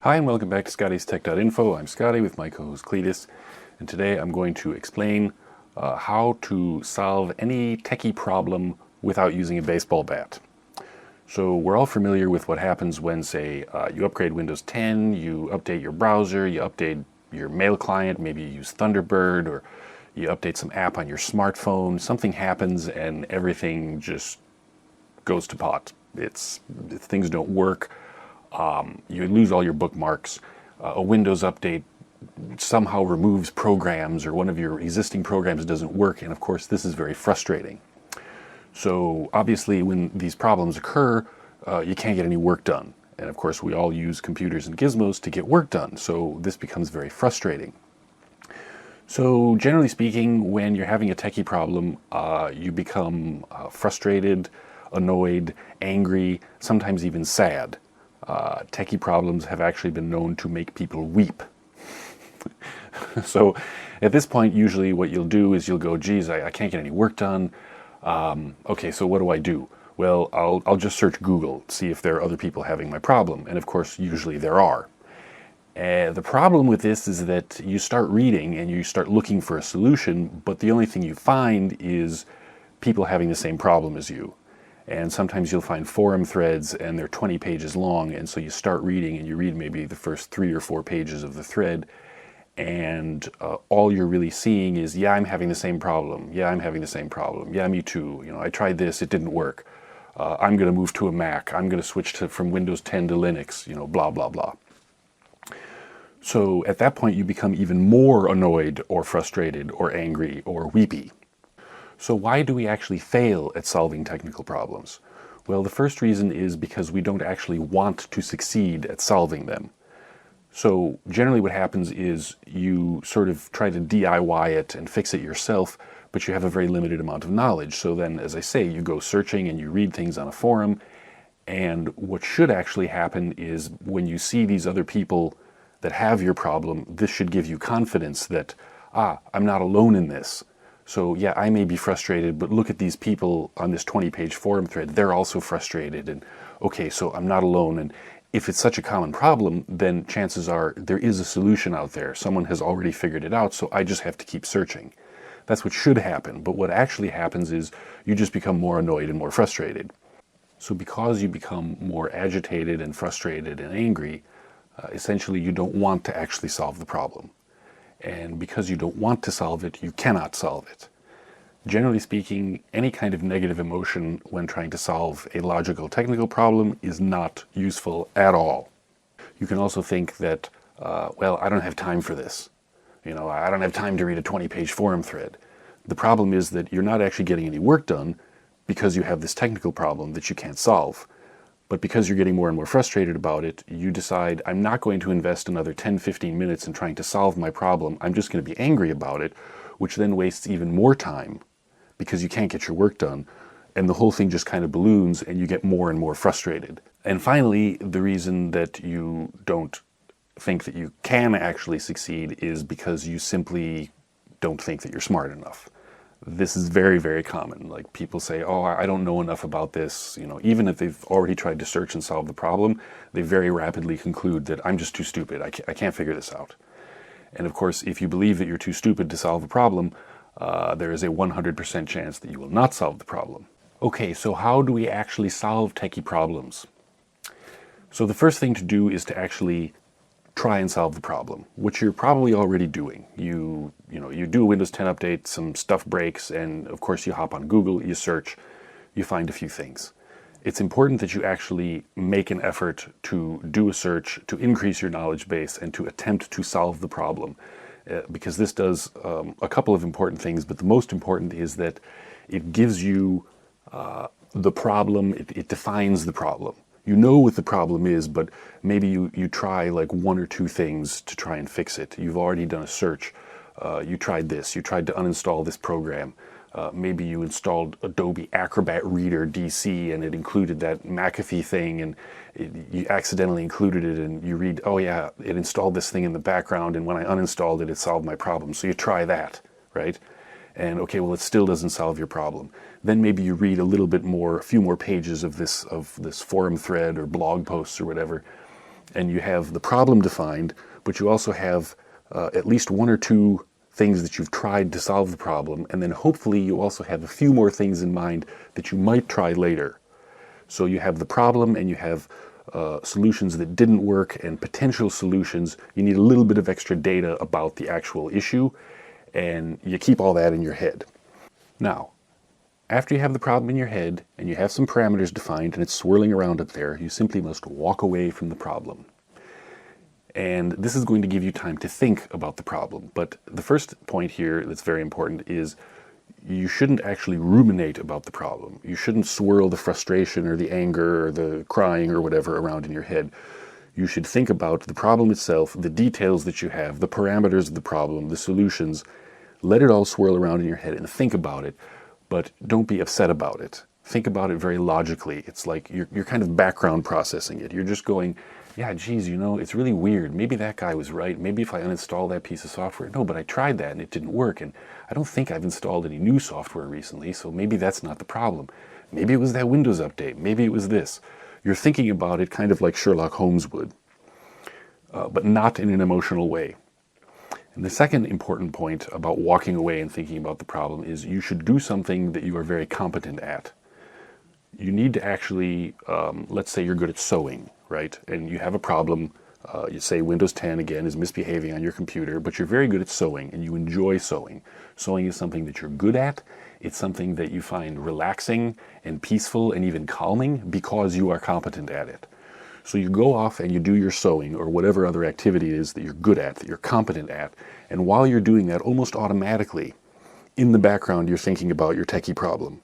Hi and welcome back to ScottiesTech.Info. I'm Scotty with my co-host Cletus, and today I'm going to explain how to solve any techie problem without using a baseball bat. So we're all familiar with what happens when, say, you upgrade Windows 10, you update your browser, you update your mail client, maybe you use Thunderbird, or you update some app on your smartphone. Something happens and everything just goes to pot. Things don't work. You lose all your bookmarks. A Windows update somehow removes programs, or one of your existing programs doesn't work, and of course this is very frustrating. So obviously when these problems occur, you can't get any work done. And of course we all use computers and gizmos to get work done, so this becomes very frustrating. So generally speaking, when you're having a techie problem, you become frustrated, annoyed, angry, sometimes even sad. Techie problems have actually been known to make people weep. So at this point, usually what you'll do is you'll go, geez, I can't get any work done. Okay, so what do I do? Well, I'll just search Google, see if there are other people having my problem. And of course, usually there are. The problem with this is that you start reading and you start looking for a solution, but the only thing you find is people having the same problem as you. And sometimes you'll find forum threads and they're 20 pages long, and so you start reading and you read maybe the first 3 or 4 pages of the thread, and all you're really seeing is, yeah, I'm having the same problem. Yeah, I'm having the same problem. Yeah, me too. You know, I tried this, it didn't work. I'm going to move to a Mac. I'm going to switch from Windows 10 to Linux, you know, blah, blah, blah. So at that point you become even more annoyed or frustrated or angry or weepy. So why do we actually fail at solving technical problems? Well, the first reason is because we don't actually want to succeed at solving them. So generally what happens is you sort of try to DIY it and fix it yourself, but you have a very limited amount of knowledge. So then, as I say, you go searching and you read things on a forum, and what should actually happen is when you see these other people that have your problem, this should give you confidence that, I'm not alone in this. So yeah, I may be frustrated, but look at these people on this 20-page forum thread. They're also frustrated, and okay, so I'm not alone. And if it's such a common problem, then chances are there is a solution out there. Someone has already figured it out, so I just have to keep searching. That's what should happen, but what actually happens is you just become more annoyed and more frustrated. So because you become more agitated and frustrated and angry, essentially you don't want to actually solve the problem. And because you don't want to solve it, you cannot solve it. Generally speaking, any kind of negative emotion when trying to solve a logical technical problem is not useful at all. You can also think that, well, I don't have time for this. You know, I don't have time to read a 20-page forum thread. The problem is that you're not actually getting any work done because you have this technical problem that you can't solve. But because you're getting more and more frustrated about it, you decide, I'm not going to invest another 10-15 minutes in trying to solve my problem. I'm just going to be angry about it, which then wastes even more time because you can't get your work done. And the whole thing just kind of balloons and you get more and more frustrated. And finally, the reason that you don't think that you can actually succeed is because you simply don't think that you're smart enough. This is very, very common. Like, people say, oh, I don't know enough about this. You know, even if they've already tried to search and solve the problem, they very rapidly conclude that I'm just too stupid. I can't figure this out. And of course, if you believe that you're too stupid to solve a problem, there is a 100% chance that you will not solve the problem. Okay, so how do we actually solve techie problems? So the first thing to do is to actually try and solve the problem, which you're probably already doing. You do a Windows 10 update, some stuff breaks, and of course you hop on Google, you search, you find a few things. It's important that you actually make an effort to do a search, to increase your knowledge base, and to attempt to solve the problem. Because this does a couple of important things, but the most important is that it gives you the problem, it defines the problem. You know what the problem is, but maybe you try like 1 or 2 things to try and fix it. You've already done a search. You tried this. You tried to uninstall this program. Maybe you installed Adobe Acrobat Reader DC and it included that McAfee thing, and you accidentally included it, and you read, oh yeah, it installed this thing in the background, and when I uninstalled it, it solved my problem. So you try that, right? And okay, well, it still doesn't solve your problem. Then maybe you read a little bit more, a few more pages of this forum thread or blog posts or whatever, and you have the problem defined, but you also have at least one or two things that you've tried to solve the problem, and then hopefully you also have a few more things in mind that you might try later. So you have the problem and you have solutions that didn't work and potential solutions. You need a little bit of extra data about the actual issue, and you keep all that in your head. Now, after you have the problem in your head and you have some parameters defined and it's swirling around up there, you simply must walk away from the problem. And this is going to give you time to think about the problem. But the first point here that's very important is you shouldn't actually ruminate about the problem. You shouldn't swirl the frustration or the anger or the crying or whatever around in your head. You should think about the problem itself, the details that you have, the parameters of the problem, the solutions. Let it all swirl around in your head and think about it, but don't be upset about it. Think about it very logically. It's like you're kind of background processing it. You're just going, yeah, geez, you know, it's really weird. Maybe that guy was right. Maybe if I uninstall that piece of software. No, but I tried that and it didn't work. And I don't think I've installed any new software recently, so maybe that's not the problem. Maybe it was that Windows update. Maybe it was this. You're thinking about it kind of like Sherlock Holmes would, but not in an emotional way. And the second important point about walking away and thinking about the problem is you should do something that you are very competent at. You need to actually, let's say you're good at sewing, right? And you have a problem, you say Windows 10 again is misbehaving on your computer, but you're very good at sewing and you enjoy sewing. Sewing is something that you're good at. It's something that you find relaxing and peaceful and even calming because you are competent at it. So you go off and you do your sewing or whatever other activity it is that you're good at, that you're competent at, and while you're doing that, almost automatically, in the background, you're thinking about your techie problem.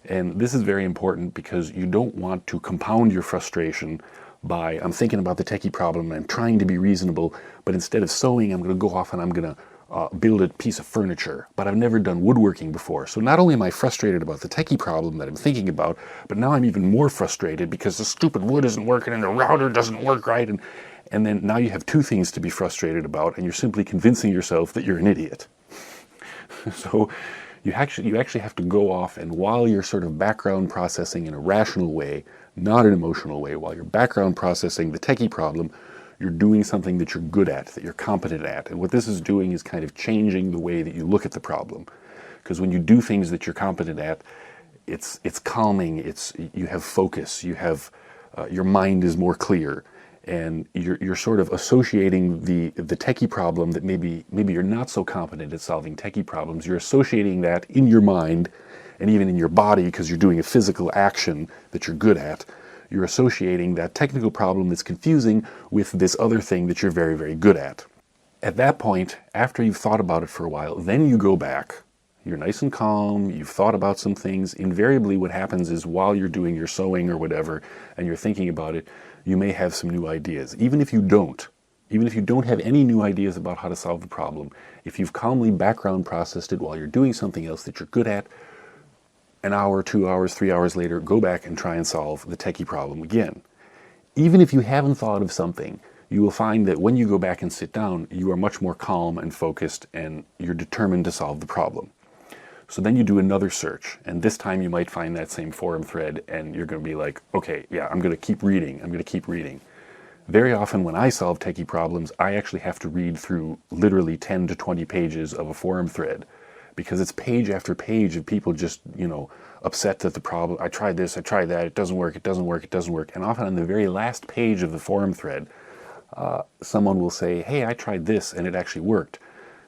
And this is very important because you don't want to compound your frustration by, I'm thinking about the techie problem and I'm trying to be reasonable, but instead of sewing, I'm going to go off and I'm going to build a piece of furniture. But I've never done woodworking before. So not only am I frustrated about the techie problem that I'm thinking about, but now I'm even more frustrated because the stupid wood isn't working and the router doesn't work right. And then now you have two things to be frustrated about and you're simply convincing yourself that you're an idiot. So you actually have to go off, and while you're sort of background processing in a rational way, not an emotional way, while you're background processing the techie problem, you're doing something that you're good at, that you're competent at. And what this is doing is kind of changing the way that you look at the problem. Because when you do things that you're competent at, it's calming, you have focus, you have your mind is more clear, and you're sort of associating the techie problem that maybe you're not so competent at solving techie problems. You're associating that in your mind and even in your body because you're doing a physical action that you're good at. You're associating that technical problem that's confusing with this other thing that you're very, very good at. At that point, after you've thought about it for a while, then you go back. You're nice and calm, you've thought about some things. Invariably what happens is while you're doing your sewing or whatever and you're thinking about it, you may have some new ideas. Even if you don't have any new ideas about how to solve the problem, if you've calmly background processed it while you're doing something else that you're good at, an hour, 2 hours, 3 hours later, go back and try and solve the techie problem again. Even if you haven't thought of something, you will find that when you go back and sit down, you are much more calm and focused and you're determined to solve the problem. So then you do another search, and this time you might find that same forum thread and you're going to be like, okay, yeah, I'm going to keep reading. Very often when I solve techie problems, I actually have to read through literally 10 to 20 pages of a forum thread because it's page after page of people just, upset that the problem, I tried this, I tried that, it doesn't work. And often on the very last page of the forum thread, someone will say, hey, I tried this and it actually worked.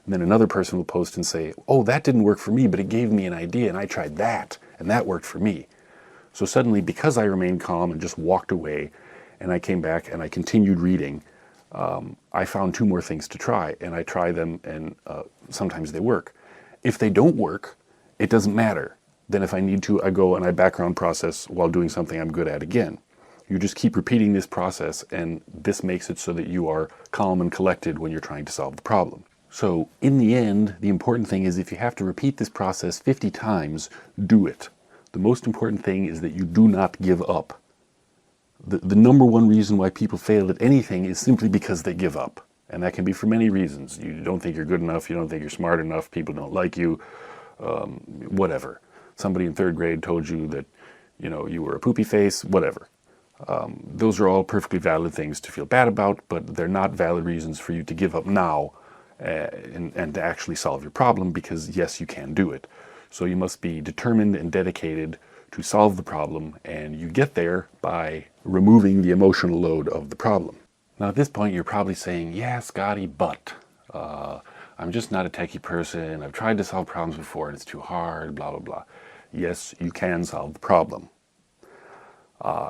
And then another person will post and say, oh, that didn't work for me, but it gave me an idea and I tried that and that worked for me. So suddenly, because I remained calm and just walked away and I came back and I continued reading, I found 2 more things to try and I try them and sometimes they work. If they don't work, it doesn't matter. Then if I need to, I go and I background process while doing something I'm good at again. You just keep repeating this process and this makes it so that you are calm and collected when you're trying to solve the problem. So in the end, the important thing is if you have to repeat this process 50 times, do it. The most important thing is that you do not give up. The number one reason why people fail at anything is simply because they give up. And that can be for many reasons. You don't think you're good enough, you don't think you're smart enough, people don't like you, whatever. Somebody in 3rd grade told you that, you were a poopy face, whatever. Those are all perfectly valid things to feel bad about, but they're not valid reasons for you to give up now and to actually solve your problem, because yes, you can do it. So you must be determined and dedicated to solve the problem, and you get there by removing the emotional load of the problem. Now at this point you're probably saying, yeah, Scotty, but I'm just not a techie person. I've tried to solve problems before and it's too hard, blah, blah, blah. Yes, you can solve the problem.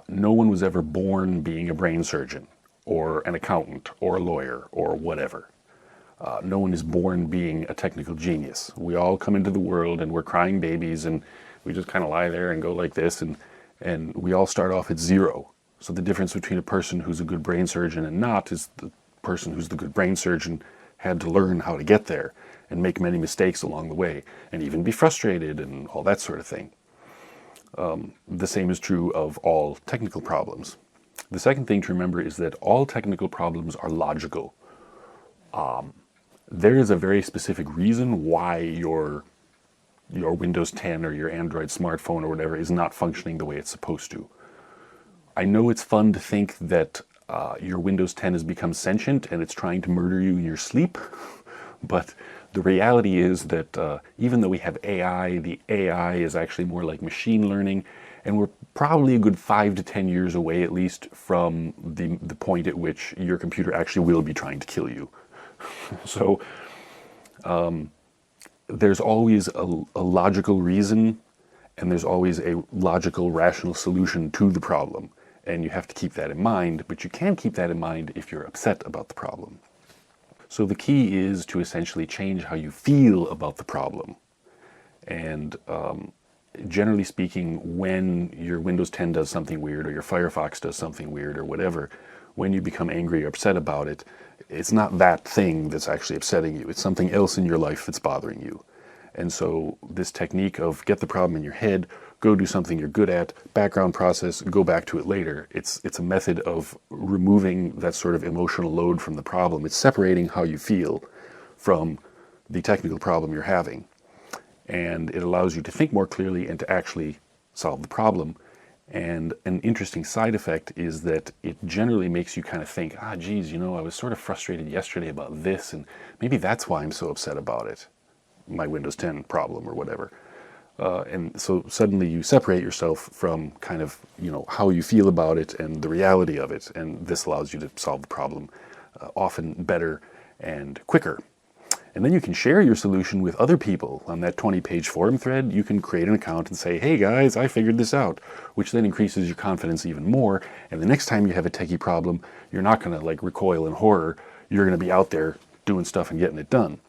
No one was ever born being a brain surgeon or an accountant or a lawyer or whatever. No one is born being a technical genius. We all come into the world and we're crying babies and we just kind of lie there and go like this, and we all start off at zero. So the difference between a person who's a good brain surgeon and not is the person who's the good brain surgeon had to learn how to get there and make many mistakes along the way and even be frustrated and all that sort of thing. The same is true of all technical problems. The second thing to remember is that all technical problems are logical. There is a very specific reason why your Windows 10 or your Android smartphone or whatever is not functioning the way it's supposed to. I know it's fun to think that your Windows 10 has become sentient and it's trying to murder you in your sleep, but the reality is that even though we have AI, the AI is actually more like machine learning, and we're probably a good 5 to 10 years away at least from the point at which your computer actually will be trying to kill you. So there's always a logical reason, and there's always a logical, rational solution to the problem. And you have to keep that in mind, but you can keep that in mind if you're upset about the problem. So the key is to essentially change how you feel about the problem. And generally speaking, when your Windows 10 does something weird, or your Firefox does something weird, or whatever, when you become angry or upset about it, it's not that thing that's actually upsetting you. It's something else in your life that's bothering you. And so this technique of get the problem in your head, go do something you're good at, background process, go back to it later. It's a method of removing that sort of emotional load from the problem. It's separating how you feel from the technical problem you're having. And it allows you to think more clearly and to actually solve the problem. And an interesting side effect is that it generally makes you kind of think, geez, you know, I was sort of frustrated yesterday about this, and maybe that's why I'm so upset about it, my Windows 10 problem or whatever. And so suddenly you separate yourself from kind of, you know, how you feel about it and the reality of it. And this allows you to solve the problem often better and quicker. And then you can share your solution with other people. On that 20-page forum thread, you can create an account and say, hey guys, I figured this out, which then increases your confidence even more. And the next time you have a techie problem, you're not going to like recoil in horror. You're going to be out there doing stuff and getting it done.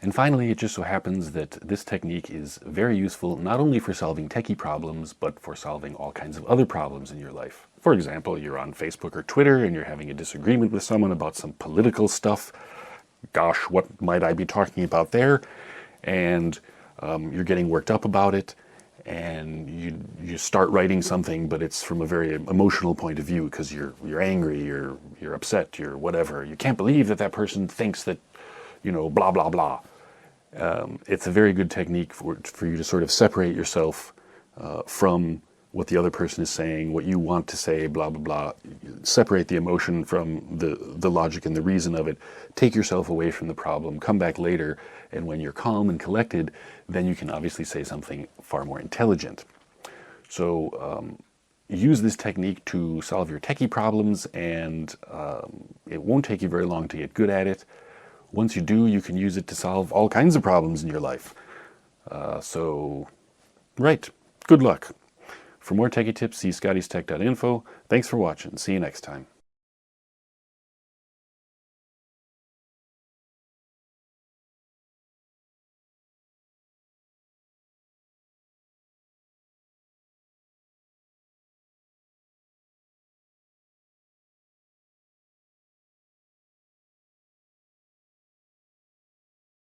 And finally, it just so happens that this technique is very useful not only for solving techie problems, but for solving all kinds of other problems in your life. For example, you're on Facebook or Twitter and you're having a disagreement with someone about some political stuff. Gosh, what might I be talking about there? And you're getting worked up about it, and you start writing something, but it's from a very emotional point of view because you're angry, you're upset, you're whatever. You can't believe that person thinks that, you know, blah blah blah. It's a very good technique for you to sort of separate yourself from what the other person is saying, what you want to say, blah, blah, blah. Separate the emotion from the logic and the reason of it. Take yourself away from the problem, come back later, and when you're calm and collected, then you can obviously say something far more intelligent. So use this technique to solve your techie problems, and it won't take you very long to get good at it. Once you do, you can use it to solve all kinds of problems in your life. Right, good luck. For more techie tips, see ScottiesTech.Info. Thanks for watching. See you next time.